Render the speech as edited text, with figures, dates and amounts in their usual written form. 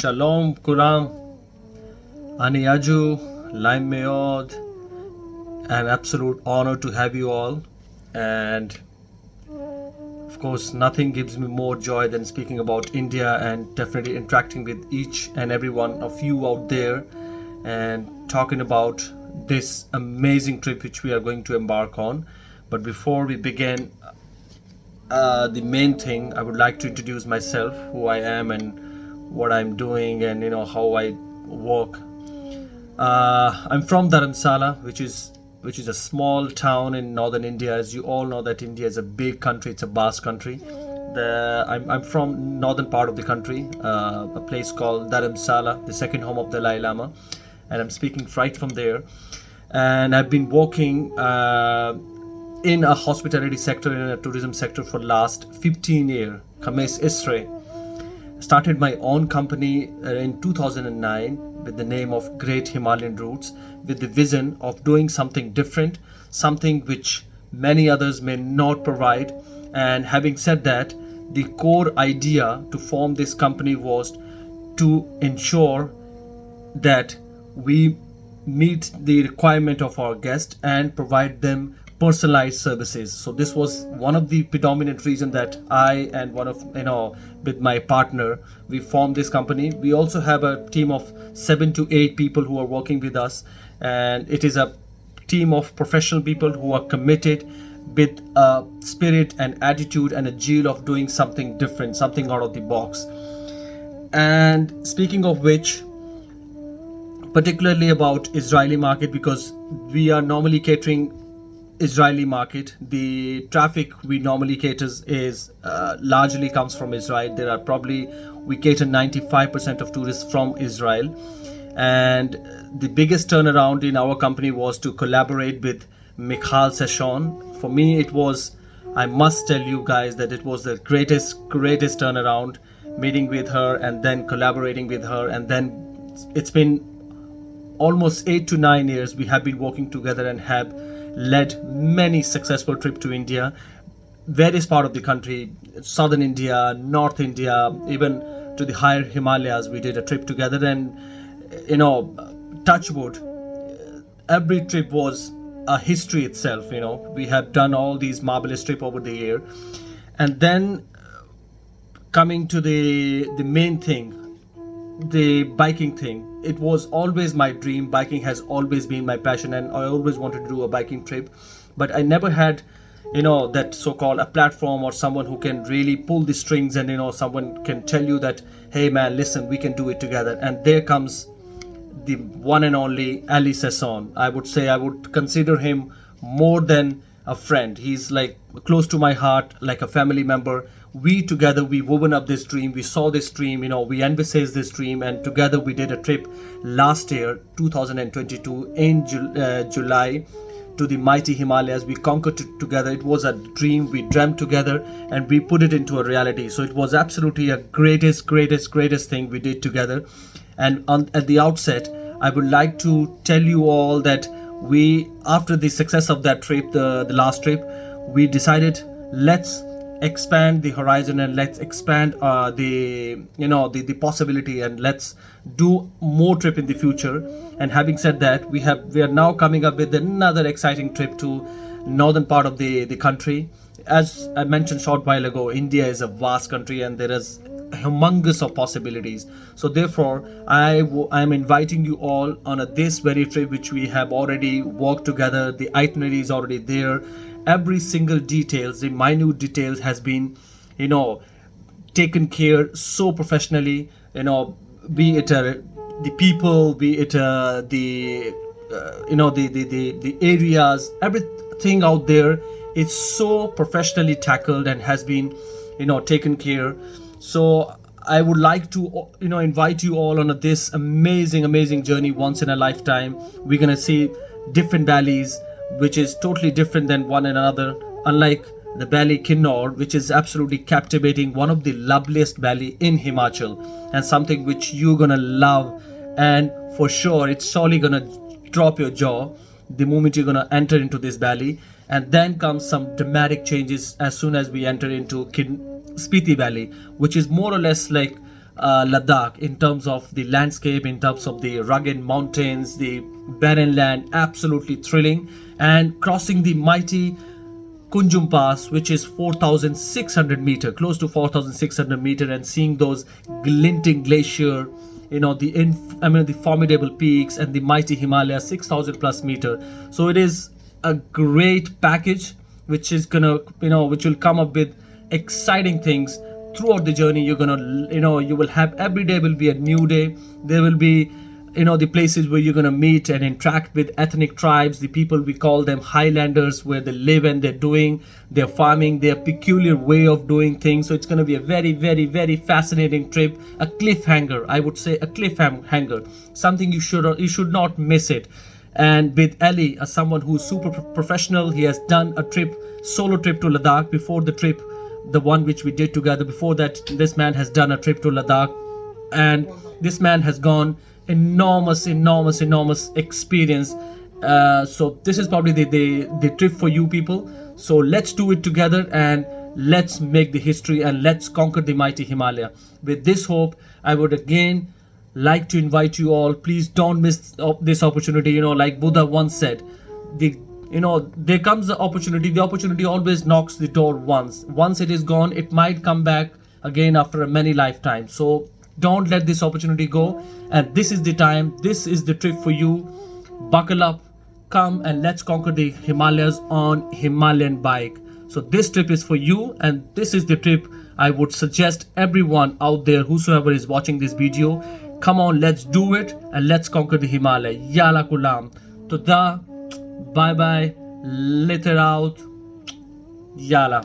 Shalom, Kuram, Aniaju, Laim Meod, an absolute honor to have you all. And of course, nothing gives me more joy than speaking about India and definitely interacting with each and every one of you out there and talking about this amazing trip which we are going to embark on. But before we begin, the main thing, I would like to introduce myself, who I am and what I'm doing and how I work. I'm from Dharamsala, which is a small town in northern India. As you all know that India is a big country, it's a vast country. I'm from northern part of the country, a place called Dharamsala, the second home of the Dalai Lama, and I'm speaking right from there. And I've been working in a hospitality sector, in a tourism sector for last 15 years. Kamesh Isre. Started my own company in 2009 with the name of Great Himalayan Routes, with the vision of doing something different, something which many others may not provide. And having said that, the core idea to form this company was to ensure that we meet the requirement of our guests and provide them personalized services. So this was one of the predominant reason that I and one of with my partner, we formed this company. We also have a team of 7 to 8 people who are working with us, and it is a team of professional people who are committed with a spirit and attitude and a zeal of doing something different, something out of the box. And speaking of which, particularly about Israeli market, because we are normally catering Israeli market. The traffic we normally caters is largely comes from Israel. There are probably, we cater 95% of tourists from Israel. And the biggest turnaround in our company was to collaborate with Eli Sasson. For me, it was, I must tell you guys that it was the greatest turnaround, meeting with her and then collaborating with her. And then it's been almost 8 to 9 years we have been working together and have led many successful trips to India, various part of the country, southern India, north India, even to the higher Himalayas. We did a trip together, and touch wood, every trip was a history itself. We have done all these marvelous trips over the year. And then coming to the main thing, the biking thing, it was always my dream. Biking has always been my passion, and I always wanted to do a biking trip, but I never had that so-called a platform or someone who can really pull the strings, and someone can tell you that, hey man, listen, we can do it together. And there comes the one and only Eli Sasson. I would say I would consider him more than a friend. He's like close to my heart, like a family member. We together, we woven up this dream, we saw this dream, we envisaged this dream, and together we did a trip last year, 2022, in July, to the mighty Himalayas. We conquered it together. It was a dream, we dreamt together, and we put it into a reality. So it was absolutely a greatest thing we did together. And at the outset, I would like to tell you all that we, after the success of that trip, the last trip, we decided, let's expand the horizon and let's expand the possibility, and let's do more trip in the future. And having said that, we are now coming up with another exciting trip to northern part of the country. As I mentioned short while ago, India is a vast country and there is humongous of possibilities. So therefore, I'm inviting you all on this very trip which we have already worked together. The itinerary is already there. Every single details, the minute details has been taken care so professionally, be it the people, be it the areas, everything out there is so professionally tackled and has been taken care. So I would like to invite you all on this amazing journey once in a lifetime. We're gonna see different valleys which is totally different than one another, unlike the valley Kinnor, which is absolutely captivating, one of the loveliest valley in Himachal, and something which you're gonna love, and for sure it's surely gonna drop your jaw the moment you're gonna enter into this valley. And then comes some dramatic changes as soon as we enter into Spiti Valley, which is more or less like Ladakh in terms of the landscape, in terms of the rugged mountains, the barren land. Absolutely thrilling. And crossing the mighty Kunjum Pass, which is 4,600 meter, close to 4,600 meter, and seeing those glinting glacier, the formidable peaks and the mighty Himalaya, 6,000 plus meter. So it is a great package, which is gonna, which will come up with exciting things throughout the journey. You're gonna, you will have, every day will be a new day. There will be, the places where you're going to meet and interact with ethnic tribes, the people, we call them Highlanders, where they live and they're doing their farming, their peculiar way of doing things. So it's going to be a very, very, very fascinating trip. A cliffhanger, I would say, a cliffhanger, something you should not miss it. And with Eli, someone who's super professional, he has done a solo trip to Ladakh. Before the trip, the one which we did together, before that, this man has done a trip to Ladakh, and this man has gone enormous experience. So this is probably the trip for you people. So let's do it together and let's make the history and let's conquer the mighty Himalaya. With this hope, I would again like to invite you all, please don't miss this opportunity. Like Buddha once said, there comes the opportunity always knocks the door once it is gone, it might come back again after many lifetimes. So don't let this opportunity go, and this is the time, this is the trip for you. Buckle up, come and let's conquer the Himalayas on Himalayan bike. So this trip is for you, and this is the trip I would suggest everyone out there, whosoever is watching this video, come on, let's do it and let's conquer the Himalaya. Yalla kulam. Toda, bye bye, later out, yalla.